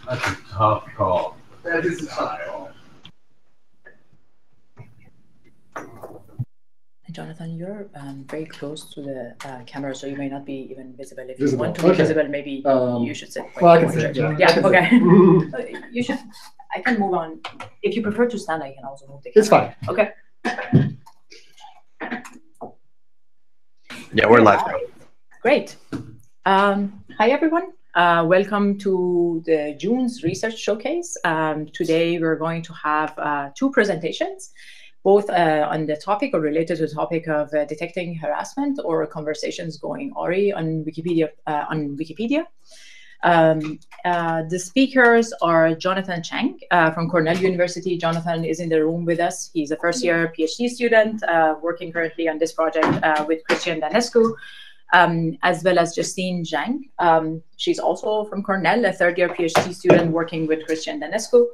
That's a tough call. That is a tough call. Jonathan, you're very close to the camera, so you may not be even visible. If you want to be visible, maybe you should sit. Well, I can sit. Yeah. Okay. You should. I can move on. If you prefer to stand, I can also move the camera. It's fine. Okay. Yeah, we're live now. Great. Hi, everyone. Welcome to the June's Research Showcase. Today, we're going to have two presentations, both on the topic or related to the topic of detecting harassment or conversations going Awry on Wikipedia. The speakers are Jonathan Chang from Cornell University. Jonathan is in the room with us. He's a first-year PhD student working currently on this project with Christian Danescu, as well as Justine Zhang. She's also from Cornell, a third-year PhD student working with Christian Danescu.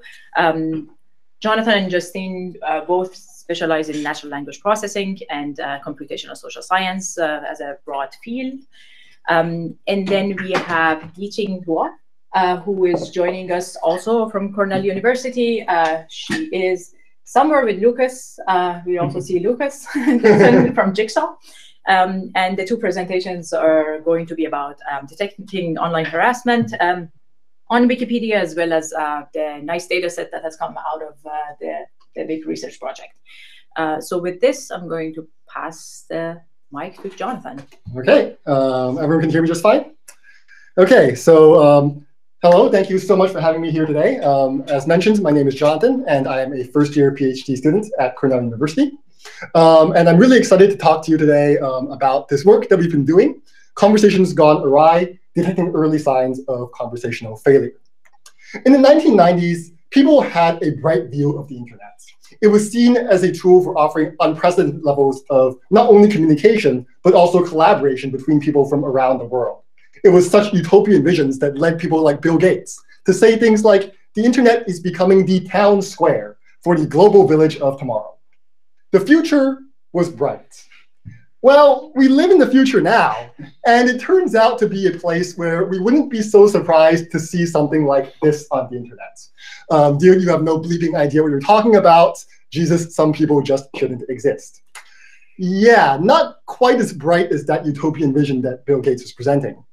Jonathan and Justine both specialize in natural language processing and computational social science as a broad field. And then we have Yiqing Hua, who is joining us also from Cornell University. She is somewhere with Lucas. We also see Lucas from Jigsaw. And the two presentations are going to be about detecting online harassment on Wikipedia, as well as the nice data set that has come out of the big research project. So with this, I'm going to pass the mic to Jonathan. Okay, everyone can hear me just fine? Okay, so hello, thank you so much for having me here today. As mentioned, my name is Jonathan, and I am a first-year PhD student at Cornell University. And I'm really excited to talk to you today about this work that we've been doing, Conversations Gone Awry, Detecting Early Signs of Conversational Failure. In the 1990s, people had a bright view of the internet. It was seen as a tool for offering unprecedented levels of not only communication, but also collaboration between people from around the world. It was such utopian visions that led people like Bill Gates to say things like, the internet is becoming the town square for the global village of tomorrow. The future was bright. Well, we live in the future now, and it turns out to be a place where we wouldn't be so surprised to see something like this on the internet. You have no bleeping idea what you're talking about. Jesus, some people just shouldn't exist. Yeah, not quite as bright as that utopian vision that Bill Gates was presenting.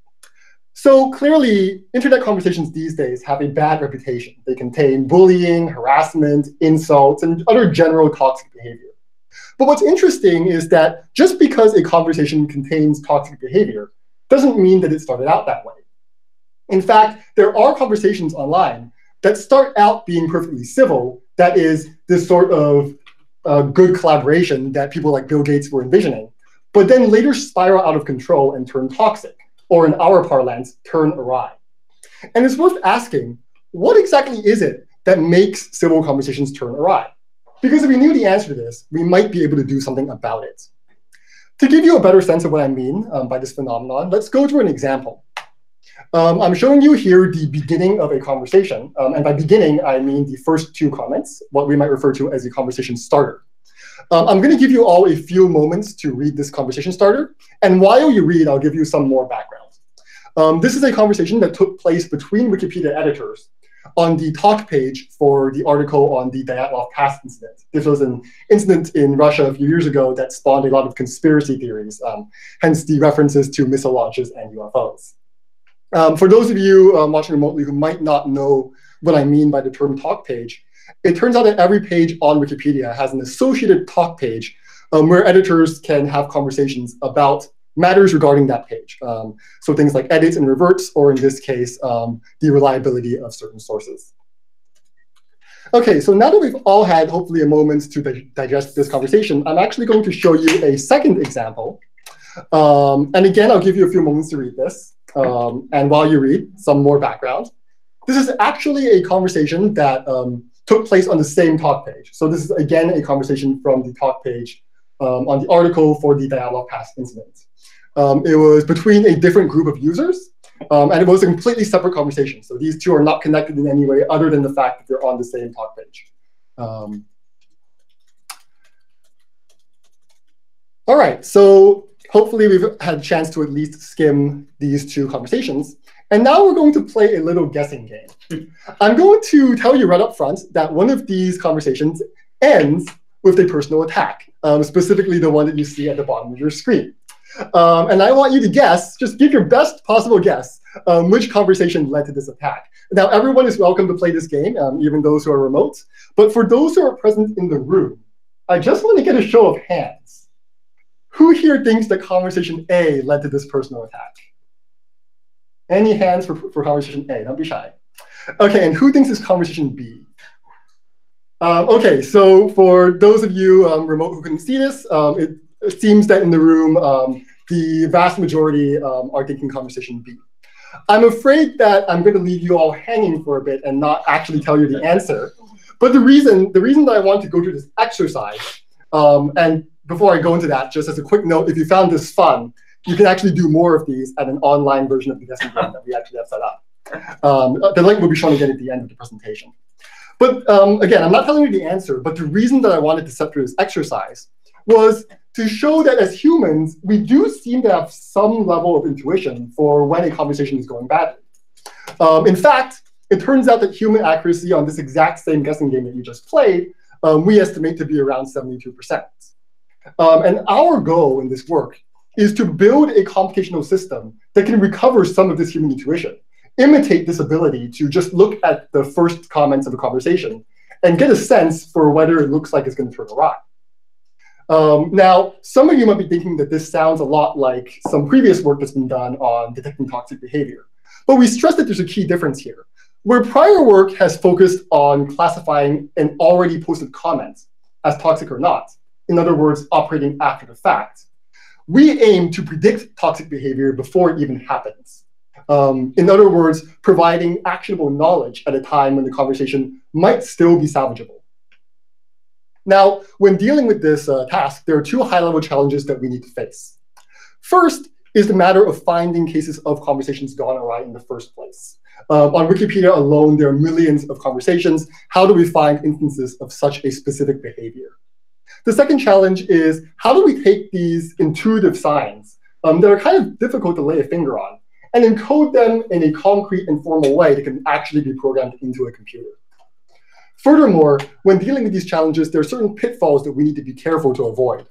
So clearly, internet conversations these days have a bad reputation. They contain bullying, harassment, insults, and other general toxic behavior. But what's interesting is that just because a conversation contains toxic behavior doesn't mean that it started out that way. In fact, there are conversations online that start out being perfectly civil, that is, this sort of good collaboration that people like Bill Gates were envisioning, but then later spiral out of control and turn toxic, or in our parlance, turn awry. And it's worth asking, what exactly is it that makes civil conversations turn awry? Because if we knew the answer to this, we might be able to do something about it. To give you a better sense of what I mean by this phenomenon, let's go through an example. I'm showing you here the beginning of a conversation. And by beginning, I mean the first two comments, what we might refer to as a conversation starter. I'm going to give you all a few moments to read this conversation starter. And while you read, I'll give you some more background. This is a conversation that took place between Wikipedia editors on the talk page for the article on the Dyatlov Pass incident. This was an incident in Russia a few years ago that spawned a lot of conspiracy theories, hence the references to missile launches and UFOs. For those of you watching remotely who might not know what I mean by the term talk page, it turns out that every page on Wikipedia has an associated talk page where editors can have conversations about matters regarding that page. So things like edits and reverts, or in this case, the reliability of certain sources. OK, so now that we've all had hopefully a moment to digest this conversation, I'm actually going to show you a second example. And again, I'll give you a few moments to read this. And while you read, some more background. This is actually a conversation that took place on the same talk page. So this is, again, a conversation from the talk page on the article for the Dyatlov Pass incident. It was between a different group of users, and it was a completely separate conversation. So these two are not connected in any way other than the fact that they're on the same talk page. All right, so hopefully we've had a chance to at least skim these two conversations. And now we're going to play a little guessing game. I'm going to tell you right up front that one of these conversations ends with a personal attack, specifically the one that you see at the bottom of your screen. And I want you to guess, just give your best possible guess, which conversation led to this attack. Now, everyone is welcome to play this game, even those who are remote. But for those who are present in the room, I just want to get a show of hands. Who here thinks that conversation A led to this personal attack? Any hands for conversation A? Don't be shy. OK, and who thinks it's conversation B? OK, so for those of you remote who couldn't see this, it seems that in the room, the vast majority are thinking conversation B. I'm afraid that I'm going to leave you all hanging for a bit and not actually tell you the answer. But the reason that I want to go through this exercise, and before I go into that, just as a quick note, if you found this fun, you can actually do more of these at an online version of the guessing game that we actually have set up. The link will be shown again at the end of the presentation. But again, I'm not telling you the answer, but the reason that I wanted to set through this exercise was to show that as humans, we do seem to have some level of intuition for when a conversation is going badly. In fact, it turns out that human accuracy on this exact same guessing game that you just played, we estimate to be around 72%. And our goal in this work is to build a computational system that can recover some of this human intuition, imitate this ability to just look at the first comments of a conversation and get a sense for whether it looks like it's going to turn awry. Now, some of you might be thinking that this sounds a lot like some previous work that's been done on detecting toxic behavior. But we stress that there's a key difference here. Where prior work has focused on classifying an already posted comment as toxic or not, in other words, operating after the fact, we aim to predict toxic behavior before it even happens. In other words, providing actionable knowledge at a time when the conversation might still be salvageable. Now, when dealing with this task, there are two high-level challenges that we need to face. First is the matter of finding cases of conversations gone awry in the first place. On Wikipedia alone, there are millions of conversations. How do we find instances of such a specific behavior? The second challenge is, how do we take these intuitive signs that are kind of difficult to lay a finger on and encode them in a concrete and formal way that can actually be programmed into a computer? Furthermore, when dealing with these challenges, there are certain pitfalls that we need to be careful to avoid.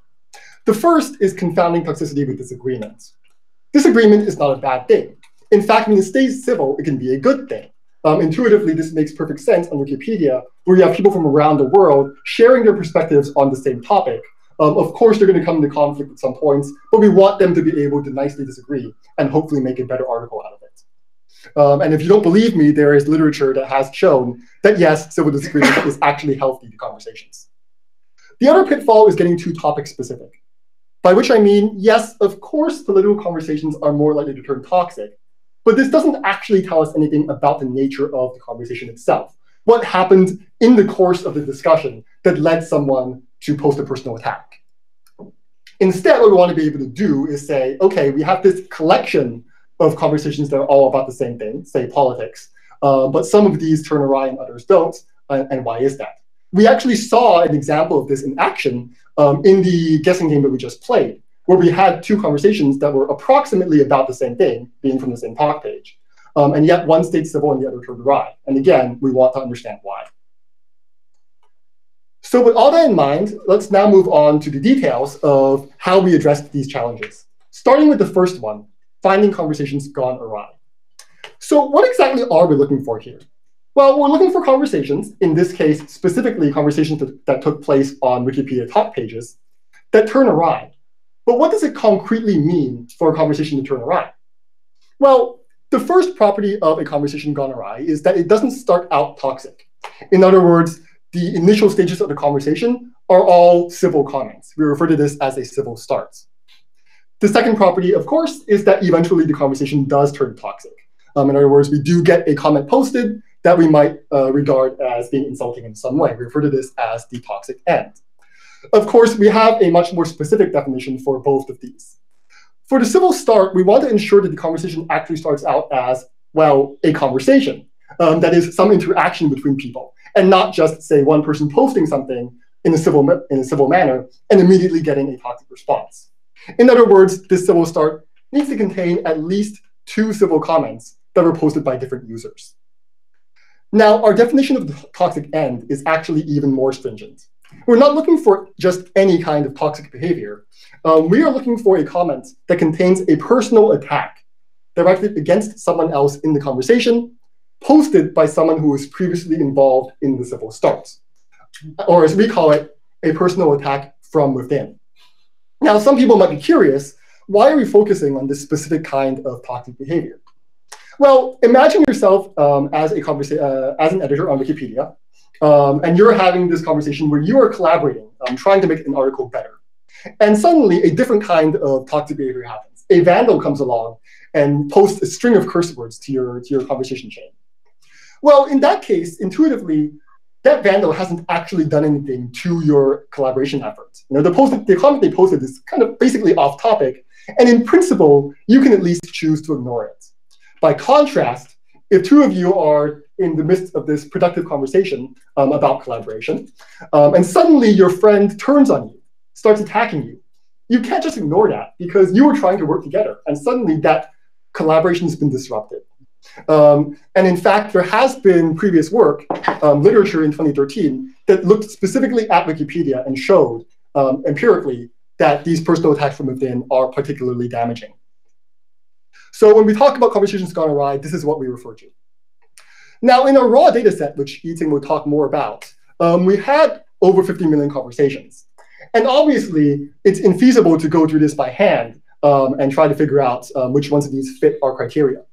The first is confounding toxicity with disagreement. Disagreement is not a bad thing. In fact, when it stays civil, it can be a good thing. Intuitively, this makes perfect sense on Wikipedia, where you have people from around the world sharing their perspectives on the same topic. Of course, they're going to come into conflict at some points, but we want them to be able to nicely disagree and hopefully make a better article out of it. And if you don't believe me, there is literature that has shown that, yes, civil disagreement is actually healthy to conversations. The other pitfall is getting too topic specific, by which I mean, yes, of course, political conversations are more likely to turn toxic, but this doesn't actually tell us anything about the nature of the conversation itself. What happened in the course of the discussion that led someone to post a personal attack? Instead, what we want to be able to do is say, OK, we have this collection of conversations that are all about the same thing, say politics, but some of these turn awry and others don't. And why is that? We actually saw an example of this in action in the guessing game that we just played, where we had two conversations that were approximately about the same thing, being from the same talk page. And yet one stayed civil and the other turned awry. And again, we want to understand why. So with all that in mind, let's now move on to the details of how we addressed these challenges. Starting with the first one, finding conversations gone awry. So what exactly are we looking for here? Well, we're looking for conversations, in this case, specifically conversations that took place on Wikipedia talk pages, that turn awry. But what does it concretely mean for a conversation to turn awry? Well, the first property of a conversation gone awry is that it doesn't start out toxic. In other words, the initial stages of the conversation are all civil comments. We refer to this as a civil start. The second property, of course, is that eventually the conversation does turn toxic. In other words, we do get a comment posted that we might regard as being insulting in some way. We refer to this as the toxic end. Of course, we have a much more specific definition for both of these. For the civil start, we want to ensure that the conversation actually starts out as, well, a conversation. That is, some interaction between people, and not just, say, one person posting something in a civil manner and immediately getting a toxic response. In other words, this civil start needs to contain at least two civil comments that were posted by different users. Now, our definition of the toxic end is actually even more stringent. We're not looking for just any kind of toxic behavior. We are looking for a comment that contains a personal attack directed against someone else in the conversation, posted by someone who was previously involved in the civil start, or as we call it, a personal attack from within. Now, some people might be curious, why are we focusing on this specific kind of toxic behavior? Well, imagine yourself as an editor on Wikipedia, and you're having this conversation where you are collaborating, trying to make an article better. And suddenly, a different kind of toxic behavior happens. A vandal comes along and posts a string of curse words to your conversation chain. Well, in that case, intuitively, that vandal hasn't actually done anything to your collaboration efforts. The comment they posted is kind of basically off topic, and in principle, you can at least choose to ignore it. By contrast, if two of you are in the midst of this productive conversation about collaboration, and suddenly your friend turns on you, starts attacking you, you can't just ignore that because you were trying to work together, and suddenly that collaboration has been disrupted. And in fact, there has been previous work, literature in 2013, that looked specifically at Wikipedia and showed empirically that these personal attacks from within are particularly damaging. So when we talk about conversations gone awry, this is what we refer to. Now, in our raw data set, which Yi-Ting will talk more about, we had over 50 million conversations. And obviously, it's infeasible to go through this by hand and try to figure out which ones of these fit our criteria.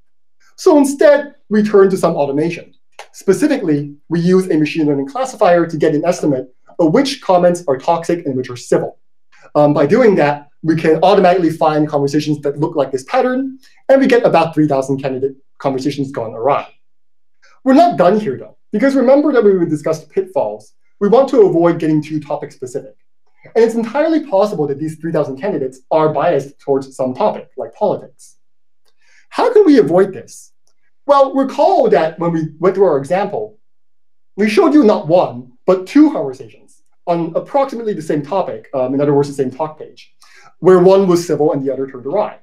So instead, we turn to some automation. Specifically, we use a machine learning classifier to get an estimate of which comments are toxic and which are civil. By doing that, we can automatically find conversations that look like this pattern, and we get about 3,000 candidate conversations gone awry. We're not done here, though, because remember that we discussed pitfalls. We want to avoid getting too topic specific. And it's entirely possible that these 3,000 candidates are biased towards some topic, like politics. How can we avoid this? Well, recall that when we went through our example, we showed you not one, but two conversations on approximately the same topic, in other words, the same talk page, where one was civil and the other turned awry.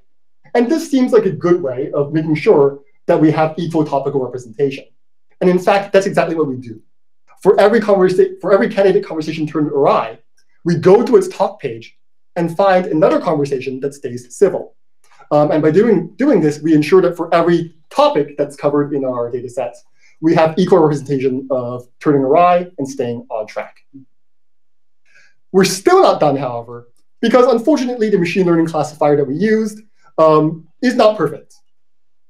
And this seems like a good way of making sure that we have equal topical representation. And in fact, that's exactly what we do. For every candidate conversation turned awry, we go to its talk page and find another conversation that stays civil. And by doing this, we ensure that for every topic that's covered in our data sets, we have equal representation of turning awry and staying on track. We're still not done, however, because unfortunately, the machine learning classifier that we used is not perfect.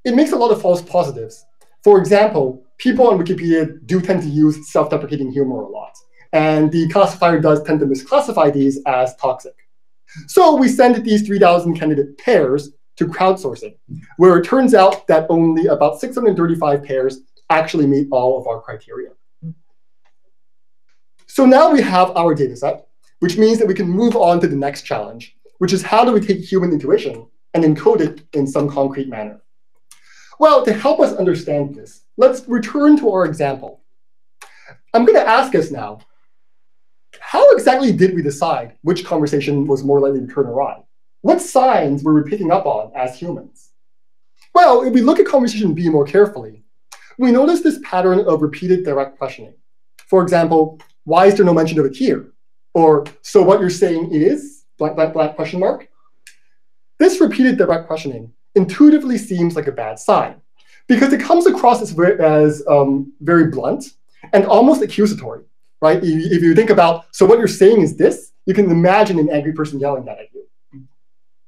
It makes a lot of false positives. For example, people on Wikipedia do tend to use self-deprecating humor a lot. And the classifier does tend to misclassify these as toxic. So we send these 3,000 candidate pairs to crowdsourcing, where it turns out that only about 635 pairs actually meet all of our criteria. So now we have our data set, which means that we can move on to the next challenge, which is how do we take human intuition and encode it in some concrete manner? Well, to help us understand this, let's return to our example. I'm going to ask us now, how exactly did we decide which conversation was more likely to turn awry? What signs were we picking up on as humans? Well, if we look at conversation B more carefully, we notice this pattern of repeated direct questioning. For example, why is there no mention of it here? Or, so what you're saying is, blank, blank, blank, question mark. This repeated direct questioning intuitively seems like a bad sign because it comes across as very blunt and almost accusatory, right? If you think about, so what you're saying is this, you can imagine an angry person yelling that at you.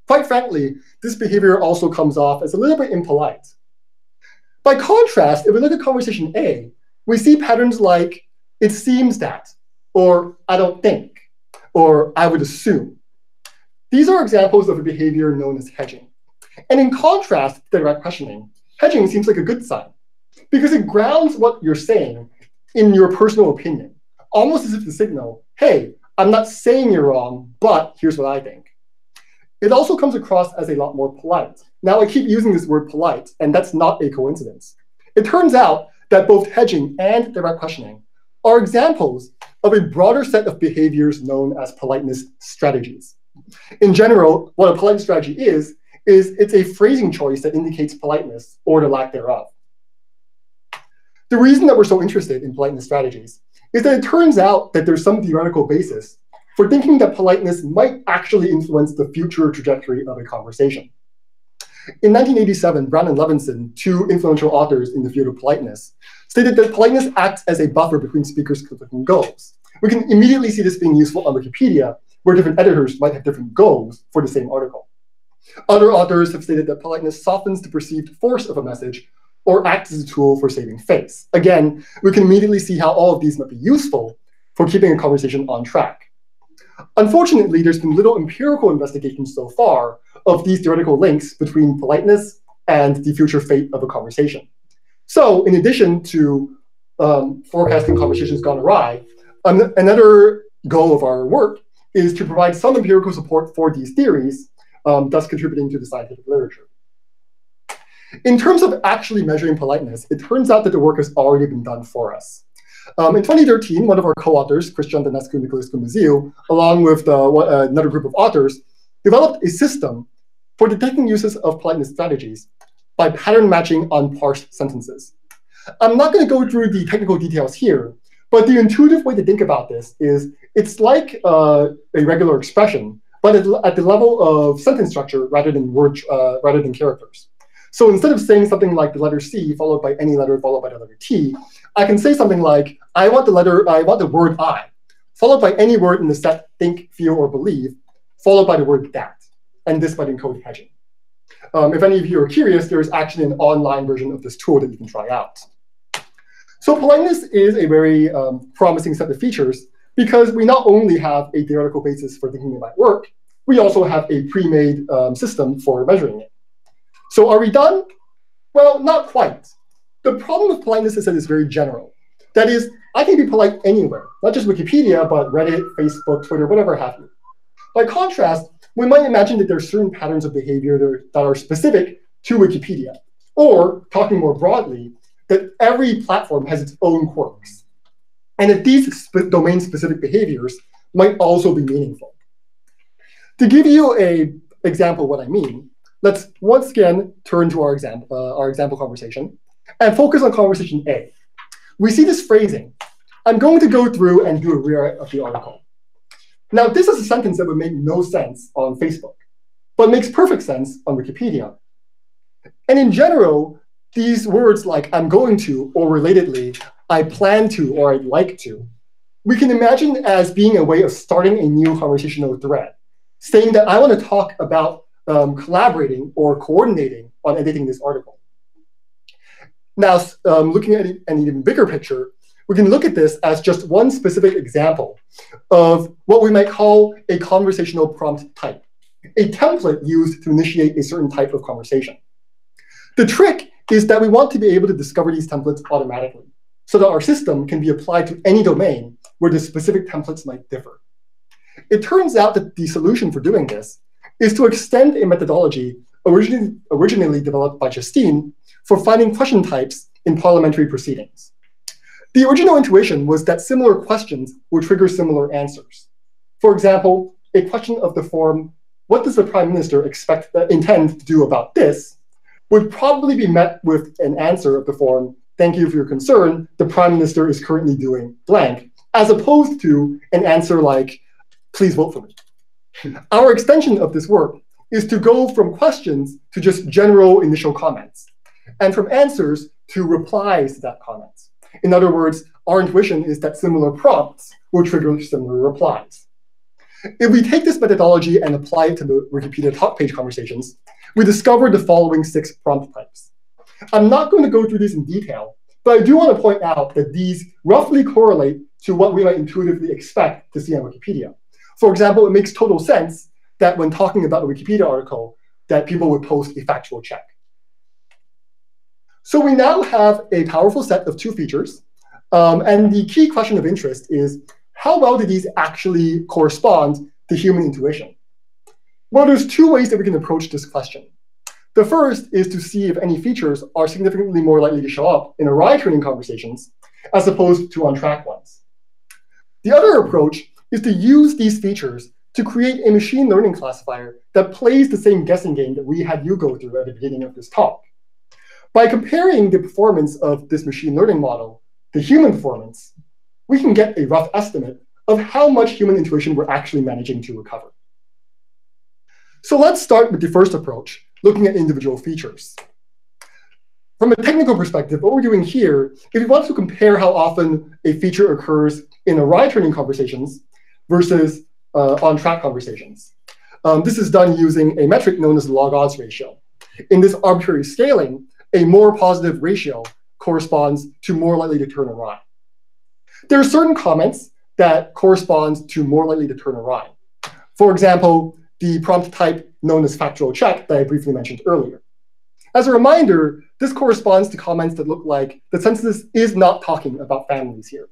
Quite frankly, this behavior also comes off as a little bit impolite. By contrast, if we look at conversation A, we see patterns like, it seems that, or I don't think, or I would assume. These are examples of a behavior known as hedging. And in contrast to direct questioning, hedging seems like a good sign because it grounds what you're saying in your personal opinion, almost as if to signal, hey, I'm not saying you're wrong, but here's what I think. It also comes across as a lot more polite. Now, I keep using this word polite, and that's not a coincidence. It turns out that both hedging and direct questioning are examples of a broader set of behaviors known as politeness strategies. In general, what a politeness strategy is it's a phrasing choice that indicates politeness or the lack thereof. The reason that we're so interested in politeness strategies is that it turns out that there's some theoretical basis for thinking that politeness might actually influence the future trajectory of a conversation. In 1987, Brown and Levinson, two influential authors in the field of politeness, stated that politeness acts as a buffer between speakers' conflicting goals. We can immediately see this being useful on Wikipedia, where different editors might have different goals for the same article. Other authors have stated that politeness softens the perceived force of a message or acts as a tool for saving face. Again, we can immediately see how all of these might be useful for keeping a conversation on track. Unfortunately, there's been little empirical investigation so far of these theoretical links between politeness and the future fate of a conversation. So in addition to forecasting conversations gone awry, another goal of our work is to provide some empirical support for these theories, thus contributing to the scientific literature. In terms of actually measuring politeness, it turns out that the work has already been done for us. In 2013, one of our co-authors, Christian Danescu, Nicolas Gumazil, along with another group of authors, developed a system for detecting uses of politeness strategies by pattern matching unparsed sentences. I'm not going to go through the technical details here, but the intuitive way to think about this is it's like a regular expression, but at the level of sentence structure rather than characters. So instead of saying something like the letter C followed by any letter followed by the letter T, I can say something like, I want the word I, followed by any word in the set think, feel, or believe, followed by the word that. And this might encode hedging. If any of you are curious, there is actually an online version of this tool that you can try out. So politeness is a very promising set of features because we not only have a theoretical basis for thinking about work, we also have a pre-made system for measuring it. So are we done? Well, not quite. The problem with politeness is that it's very general. That is, I can be polite anywhere, not just Wikipedia, but Reddit, Facebook, Twitter, whatever have you. By contrast, we might imagine that there are certain patterns of behavior that are specific to Wikipedia, or, talking more broadly, that every platform has its own quirks, and that these domain-specific behaviors might also be meaningful. To give you an example of what I mean, let's once again turn to our example conversation and focus on conversation A. We see this phrasing. I'm going to go through and do a rewrite of the article. Now, this is a sentence that would make no sense on Facebook, but makes perfect sense on Wikipedia. And in general, these words like I'm going to, or relatedly, I plan to, or I'd like to, we can imagine as being a way of starting a new conversational thread, saying that I want to talk about collaborating or coordinating on editing this article. Now, looking at an even bigger picture, we can look at this as just one specific example of what we might call a conversational prompt type, a template used to initiate a certain type of conversation. The trick is that we want to be able to discover these templates automatically so that our system can be applied to any domain where the specific templates might differ. It turns out that the solution for doing this is to extend a methodology originally developed by Justine for finding question types in parliamentary proceedings. The original intuition was that similar questions would trigger similar answers. For example, a question of the form, what does the Prime Minister intend to do about this, would probably be met with an answer of the form, thank you for your concern, the Prime Minister is currently doing blank, as opposed to an answer like, please vote for me. Our extension of this work is to go from questions to just general initial comments, and from answers to replies to that comment. In other words, our intuition is that similar prompts will trigger similar replies. If we take this methodology and apply it to the Wikipedia top page conversations, we discover the following 6 prompt types. I'm not going to go through these in detail, but I do want to point out that these roughly correlate to what we might intuitively expect to see on Wikipedia. For example, it makes total sense that when talking about a Wikipedia article, that people would post a factual check. So we now have a powerful set of 2 features. And the key question of interest is, how well do these actually correspond to human intuition? Well, there's 2 ways that we can approach this question. The first is to see if any features are significantly more likely to show up in Awry training conversations as opposed to on-track ones. The other approach is to use these features to create a machine learning classifier that plays the same guessing game that we had you go through at the beginning of this talk. By comparing the performance of this machine learning model to human performance, we can get a rough estimate of how much human intuition we're actually managing to recover. So let's start with the first approach, looking at individual features. From a technical perspective, what we're doing here, if we want to compare how often a feature occurs in Awry training conversations versus on-track conversations, this is done using a metric known as the log odds ratio. In this arbitrary scaling, a more positive ratio corresponds to more likely to turn awry. There are certain comments that correspond to more likely to turn awry. For example, the prompt type known as factual check that I briefly mentioned earlier. As a reminder, this corresponds to comments that look like the census is not talking about families here.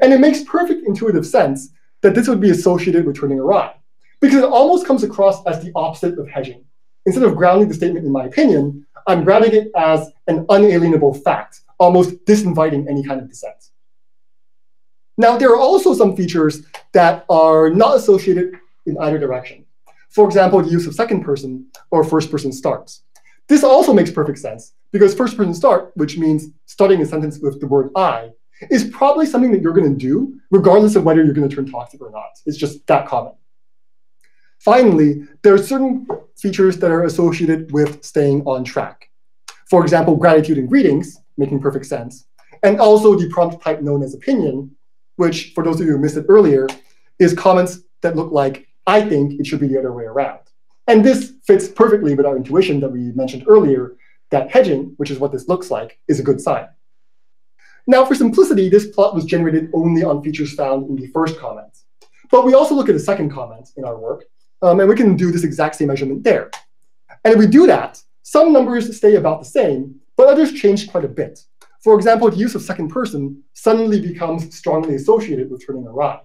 And it makes perfect intuitive sense that this would be associated with turning awry, because it almost comes across as the opposite of hedging. Instead of grounding the statement in my opinion, I'm grounding it as an unalienable fact, almost disinviting any kind of dissent. Now, there are also some features that are not associated in either direction. For example, the use of second person or first person starts. This also makes perfect sense because first person start, which means starting a sentence with the word I, is probably something that you're going to do regardless of whether you're going to turn talkative or not. It's just that common. Finally, there are certain features that are associated with staying on track. For example, gratitude and greetings, making perfect sense, and also the prompt type known as opinion, which, for those of you who missed it earlier, is comments that look like, I think it should be the other way around. And this fits perfectly with our intuition that we mentioned earlier, that hedging, which is what this looks like, is a good sign. Now, for simplicity, this plot was generated only on features found in the first comment. But we also look at the second comment in our work, and we can do this exact same measurement there. And if we do that, some numbers stay about the same, but others change quite a bit. For example, the use of second person suddenly becomes strongly associated with turning awry,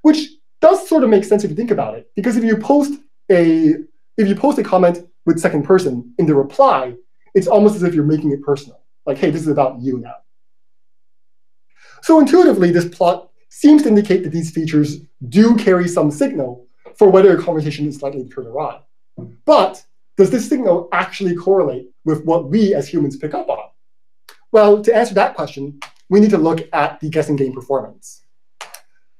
which does sort of make sense if you think about it, because if you post a comment with second person in the reply, it's almost as if you're making it personal. Like, hey, this is about you now. So intuitively, this plot seems to indicate that these features do carry some signal for whether a conversation is likely to turn awry. But does this signal actually correlate with what we as humans pick up on? Well, to answer that question, we need to look at the guessing game performance.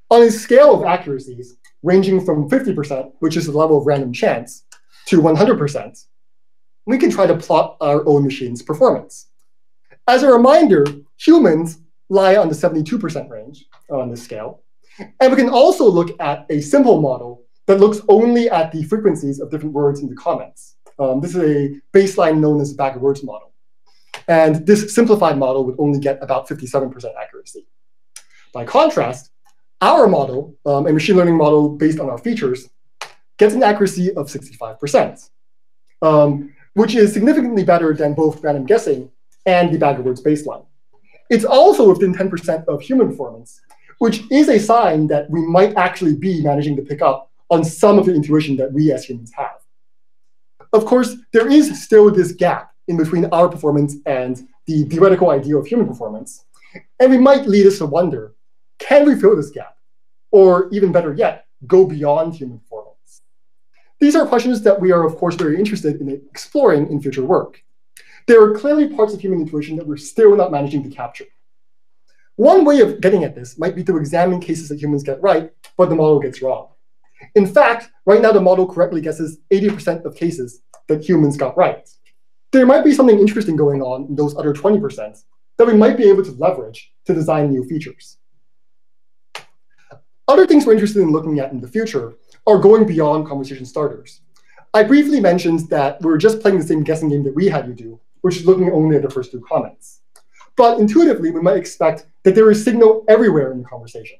On a scale of accuracies ranging from 50%, which is the level of random chance, to 100%, we can try to plot our own machine's performance. As a reminder, humans lie on the 72% range on this scale. And we can also look at a simple model that looks only at the frequencies of different words in the comments. This is a baseline known as the bag of words model. And this simplified model would only get about 57% accuracy. By contrast, our model, a machine learning model based on our features, gets an accuracy of 65%, which is significantly better than both random guessing and the bag of words baseline. It's also within 10% of human performance, which is a sign that we might actually be managing to pick up on some of the intuition that we as humans have. Of course, there is still this gap in between our performance and the theoretical ideal of human performance. And we might lead us to wonder, can we fill this gap? Or even better yet, go beyond human performance? These are questions that we are, of course, very interested in exploring in future work. There are clearly parts of human intuition that we're still not managing to capture. One way of getting at this might be to examine cases that humans get right, but the model gets wrong. In fact, right now the model correctly guesses 80% of cases that humans got right. There might be something interesting going on in those other 20% that we might be able to leverage to design new features. Other things we're interested in looking at in the future are going beyond conversation starters. I briefly mentioned that we're just playing the same guessing game that we had you do, which is looking only at the first two comments. But intuitively, we might expect that there is signal everywhere in the conversation.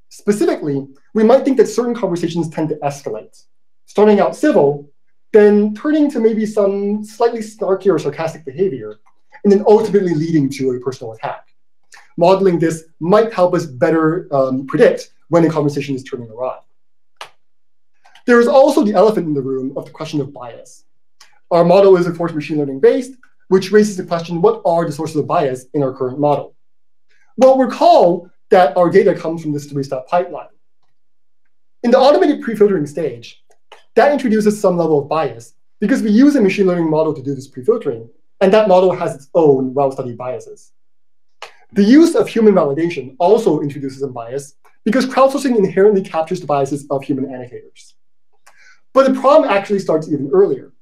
Specifically, we might think that certain conversations tend to escalate, starting out civil, then turning to maybe some slightly snarky or sarcastic behavior, and then ultimately leading to a personal attack. Modeling this might help us better predict when a conversation is turning awry. There is also the elephant in the room of the question of bias. Our model is, of course, machine learning based, which raises the question, what are the sources of bias in our current model? Well, recall that our data comes from this three-step pipeline. In the automated pre-filtering stage, that introduces some level of bias because we use a machine learning model to do this pre-filtering, and that model has its own well-studied biases. The use of human validation also introduces some bias because crowdsourcing inherently captures the biases of human annotators. But the problem actually starts even earlier.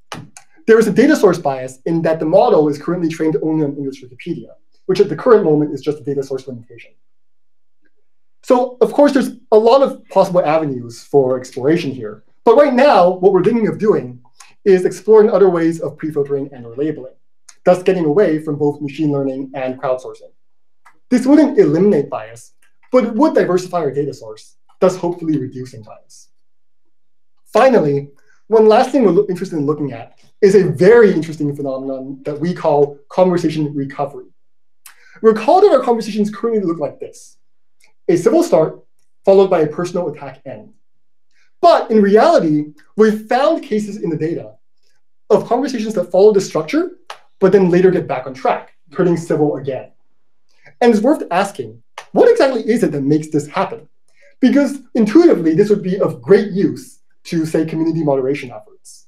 There is a data source bias in that the model is currently trained only on English Wikipedia, which at the current moment is just a data source limitation. So of course, there's a lot of possible avenues for exploration here. But right now, what we're thinking of doing is exploring other ways of pre-filtering and or labeling, thus getting away from both machine learning and crowdsourcing. This wouldn't eliminate bias, but it would diversify our data source, thus hopefully reducing bias. Finally, one last thing we're interested in looking at is a very interesting phenomenon that we call conversation recovery. Recall that our conversations currently look like this: a civil start followed by a personal attack end. But in reality, we've found cases in the data of conversations that follow the structure, but then later get back on track, turning civil again. And it's worth asking, what exactly is it that makes this happen? Because intuitively, this would be of great use to, say, community moderation efforts.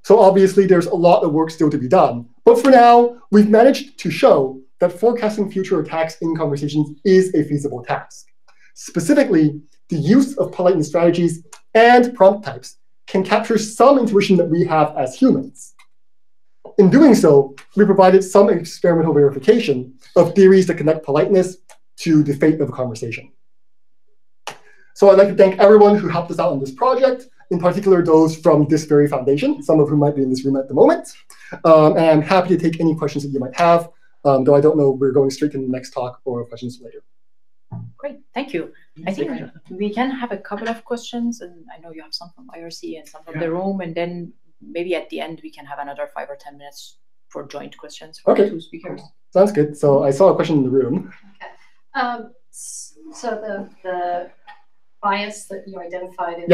So obviously, there's a lot of work still to be done. But for now, we've managed to show that forecasting future attacks in conversations is a feasible task. Specifically, the use of politeness strategies and prompt types can capture some intuition that we have as humans. In doing so, we provided some experimental verification of theories that connect politeness to the fate of a conversation. So I'd like to thank everyone who helped us out on this project, in particular those from this very foundation, some of whom might be in this room at the moment. And I'm happy to take any questions that you might have, though I don't know if we're going straight to the next talk or questions later. Great, thank you. I think we can have a couple of questions, and I know you have some from IRC and some from the room, and then maybe at the end we can have another 5 or 10 minutes for joint questions for the two speakers. Sounds good. So I saw a question in the room. Okay. So the bias that you identified in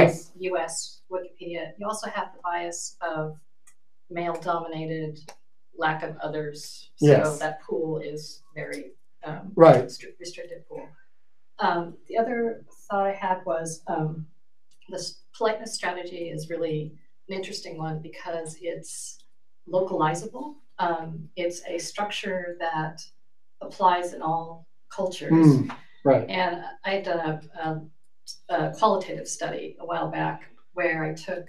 US Wikipedia, you also have the bias of male-dominated, lack of others. So that pool is very restricted pool. The other thought I had was this politeness strategy is really an interesting one because it's localizable. It's a structure that applies in all cultures. And I had done a qualitative study a while back where I took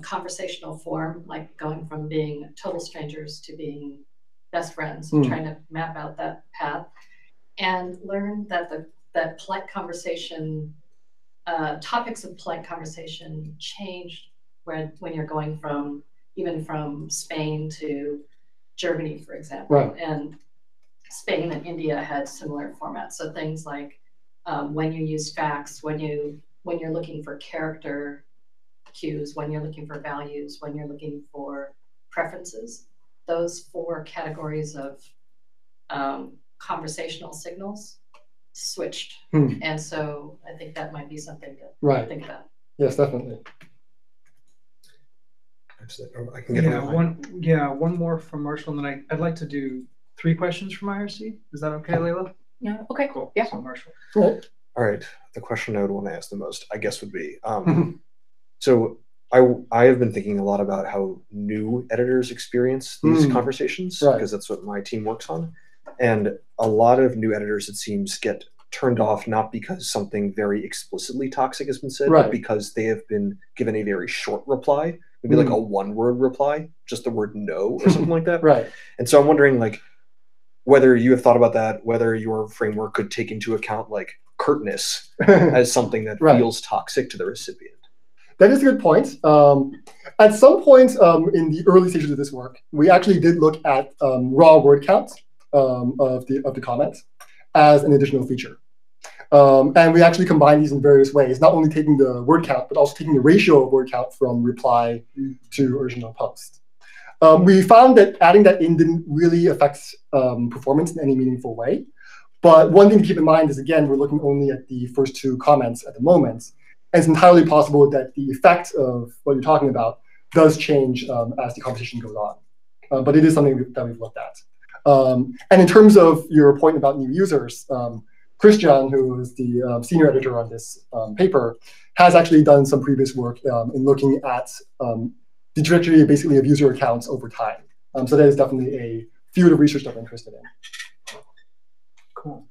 conversational form, like going from being total strangers to being best friends, and trying to map out that path, and learned that that polite conversation, topics of polite conversation changed when you're going from even from Spain to Germany, for example. And Spain and India had similar formats. So things like when you use facts, when you're looking for character cues, when you're looking for values, when you're looking for preferences, those 4 categories of conversational signals switched. And so I think that might be something to think about. Yes, definitely. I can get one more from Marshall, and then I'd like to do 3 questions from IRC. Is that okay, Layla? Yeah, okay. Cool. Yeah. So Marshall. Cool. All right. The question I would want to ask the most, I guess, would be, so I have been thinking a lot about how new editors experience these conversations, because that's what my team works on. And a lot of new editors, it seems, get turned off not because something very explicitly toxic has been said, but because they have been given a very short reply, maybe like a 1-word reply, just the word no or something like that. And so I'm wondering, like, whether you have thought about that, whether your framework could take into account like curtness as something that feels toxic to the recipient. That is a good point. At some point in the early stages of this work, we actually did look at raw word count of the comments as an additional feature. And we actually combined these in various ways, not only taking the word count, but also taking the ratio of word count from reply to original post. We found that adding that in didn't really affect performance in any meaningful way. But one thing to keep in mind is, again, we're looking only at the first 2 comments at the moment. And it's entirely possible that the effect of what you're talking about does change as the conversation goes on. But it is something that we've looked at. And in terms of your point about new users, Christian, who is the senior editor on this paper, has actually done some previous work in looking at the trajectory basically of user accounts over time. So that is definitely a field of research that I'm interested in. Cool.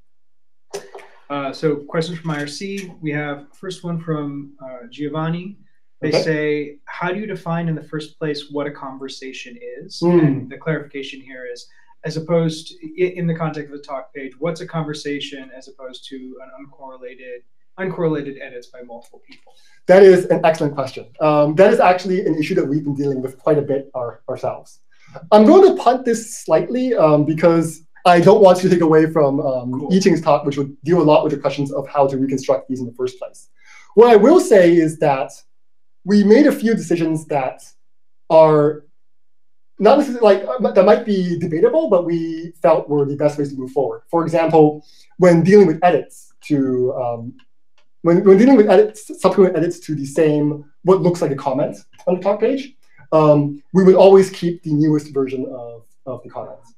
So questions from IRC. We have first one from Giovanni. They say, how do you define in the first place what a conversation is? And the clarification here is, as opposed to, in the context of the talk page, what's a conversation as opposed to an uncorrelated edits by multiple people? That is an excellent question. That is actually an issue that we've been dealing with quite a bit ourselves. I'm going to punt this slightly because I don't want to take away from Yiqing's talk, which would deal a lot with the questions of how to reconstruct these in the first place. What I will say is that we made a few decisions that are not necessarily that might be debatable, but we felt were the best ways to move forward. For example, when dealing with edits to when dealing with edits, subsequent edits to the same what looks like a comment on the talk page, we would always keep the newest version of the comments.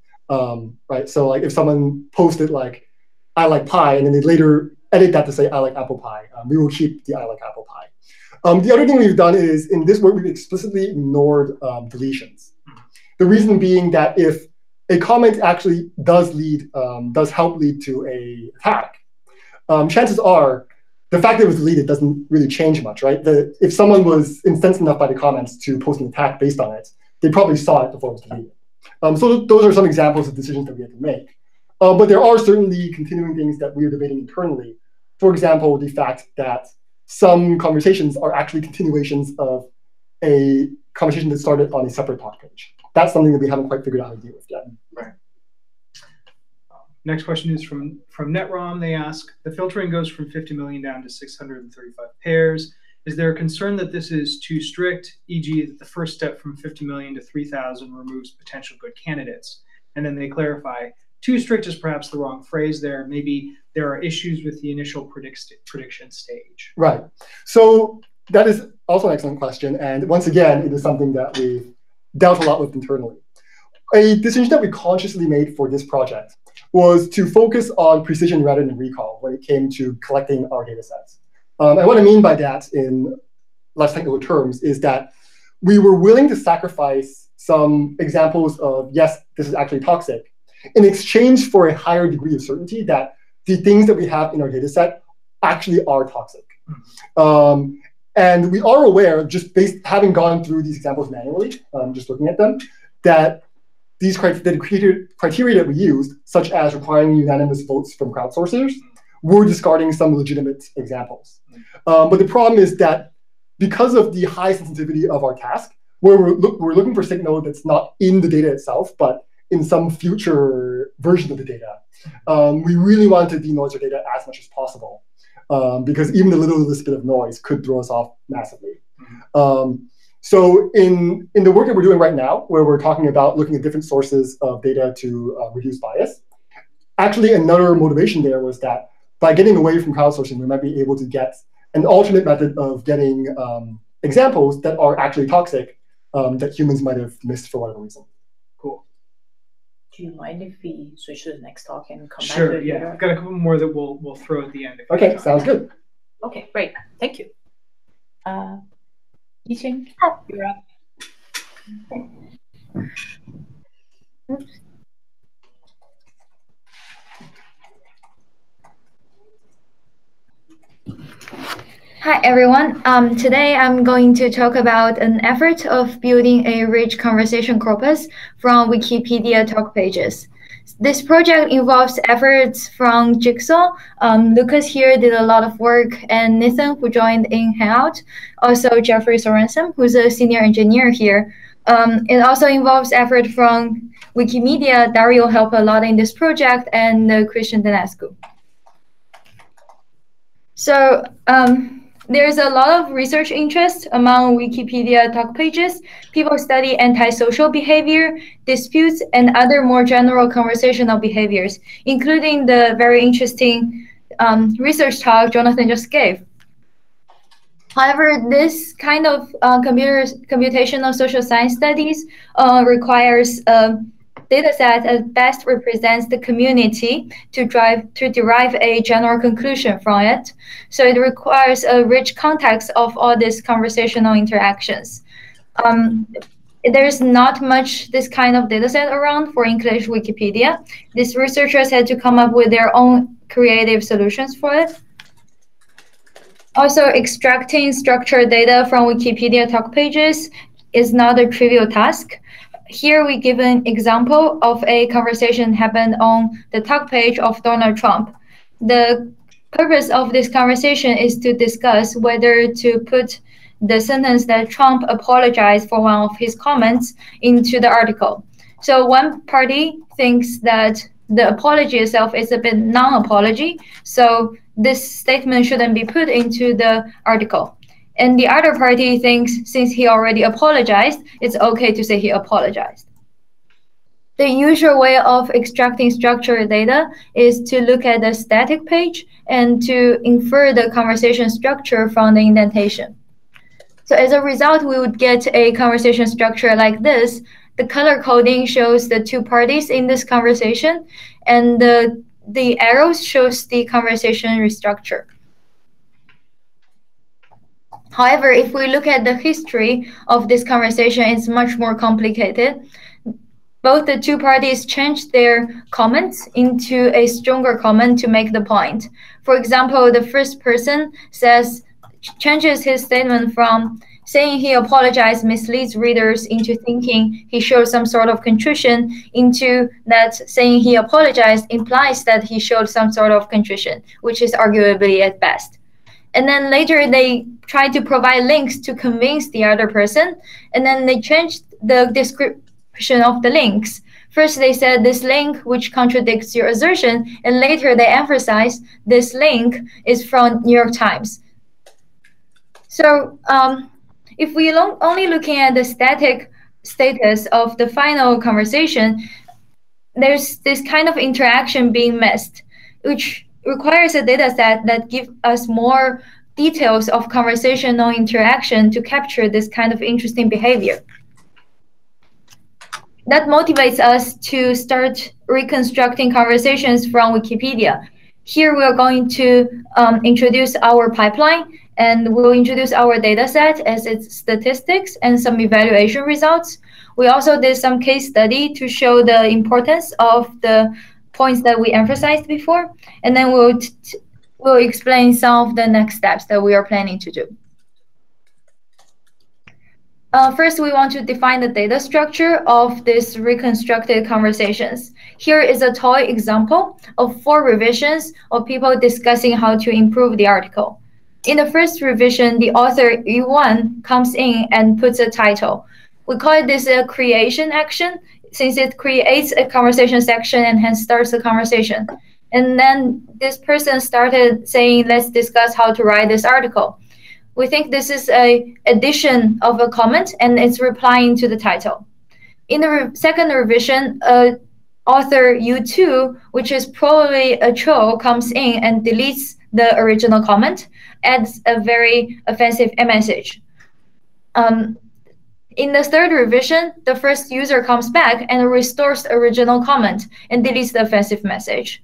Right. So like if someone posted like I like pie and then they later edit that to say I like apple pie, we will keep the I like apple pie. The other thing we've done is in this work we've explicitly ignored deletions. The reason being that if a comment actually does help lead to a attack, chances are the fact that it was deleted doesn't really change much, right? If someone was incensed enough by the comments to post an attack based on it, they probably saw it before it was deleted. So those are some examples of decisions that we had to make. But there are certainly continuing things that we are debating internally. For example, the fact that some conversations are actually continuations of a conversation that started on a separate talk page. That's something that we haven't quite figured out how to deal with yet. Right. Next question is from NetRom. They ask, the filtering goes from 50 million down to 635 pairs. Is there a concern that this is too strict, e.g. that the first step from 50 million to 3,000 removes potential good candidates? And then they clarify, too strict is perhaps the wrong phrase there. Maybe there are issues with the initial prediction stage. Right. So that is also an excellent question. And once again, it is something that we've dealt a lot with internally. A decision that we consciously made for this project was to focus on precision rather than recall when it came to collecting our data sets. And what I mean by that in less technical terms is that we were willing to sacrifice some examples of, yes, this is actually toxic, in exchange for a higher degree of certainty that the things that we have in our data set actually are toxic. And we are aware, just having gone through these examples manually, just looking at them, that these criteria that we used, such as requiring unanimous votes from crowdsourcers, we're discarding some legitimate examples. But the problem is that because of the high sensitivity of our task, where we're looking for signal that's not in the data itself, but in some future version of the data, we really want to denoise our data as much as possible, because even the littlest bit of noise could throw us off massively. So in the work that we're doing right now, where we're talking about looking at different sources of data to reduce bias, actually another motivation there was that by getting away from crowdsourcing, we might be able to get an alternate method of getting examples that are actually toxic that humans might have missed for whatever reason. Cool. Do you mind if we switch to the next talk and come back to it? Sure, yeah. I've got a couple more that we'll throw at the end. Okay, sounds good. Okay, great. Thank you. Yiqing, you're up. Oops. Hi, everyone. Today I'm going to talk about an effort of building a rich conversation corpus from Wikipedia talk pages. This project involves efforts from Jigsaw. Lucas here did a lot of work, and Nathan, who joined in Hangout, also Jeffrey Sorensen, who's a senior engineer here. It also involves effort from Wikimedia. Dario helped a lot in this project, and Christian Danescu. So there's a lot of research interest among Wikipedia talk pages. People study antisocial behavior, disputes, and other more general conversational behaviors, including the very interesting research talk Jonathan just gave. However, this kind of computational social science studies requires a data set that best represents the community to derive a general conclusion from it. So it requires a rich context of all these conversational interactions. there's not much this kind of data set around for English Wikipedia. These researchers had to come up with their own creative solutions for it. Also, extracting structured data from Wikipedia talk pages is not a trivial task. Here we give an example of a conversation happened on the talk page of Donald Trump. The purpose of this conversation is to discuss whether to put the sentence that Trump apologized for one of his comments into the article. So one party thinks that the apology itself is a bit non-apology, so this statement shouldn't be put into the article. And the other party thinks since he already apologized, it's okay to say he apologized. The usual way of extracting structured data is to look at the static page and to infer the conversation structure from the indentation. So as a result, we would get a conversation structure like this. The color coding shows the two parties in this conversation, and the arrows shows the conversation restructure. However, if we look at the history of this conversation, it's much more complicated. Both the two parties changed their comments into a stronger comment to make the point. For example, the first person changes his statement from saying he apologized misleads readers into thinking he showed some sort of contrition into that saying he apologized implies that he showed some sort of contrition, which is arguably at best. And then later they tried to provide links to convince the other person, and then they changed the description of the links. First they said this link which contradicts your assertion, and later they emphasized this link is from New York Times. So if we only looking at the static status of the final conversation, there's this kind of interaction being missed, which requires a data set that gives us more details of conversational interaction to capture this kind of interesting behavior. That motivates us to start reconstructing conversations from Wikipedia. Here we are going to introduce our pipeline, and we'll introduce our data set as its statistics and some evaluation results. We also did some case study to show the importance of the points that we emphasized before, and then we'll explain some of the next steps that we are planning to do. First, we want to define the data structure of these reconstructed conversations. Here is a toy example of 4 revisions of people discussing how to improve the article. In the first revision, the author Yuan comes in and puts a title. We call this a creation action, since it creates a conversation section and hence starts a conversation. And then this person started saying, let's discuss how to write this article. We think this is an addition of a comment, and it's replying to the title. In the second revision, author U2, which is probably a troll, comes in and deletes the original comment, adds a very offensive message. In the third revision, the first user comes back and restores the original comment and deletes the offensive message.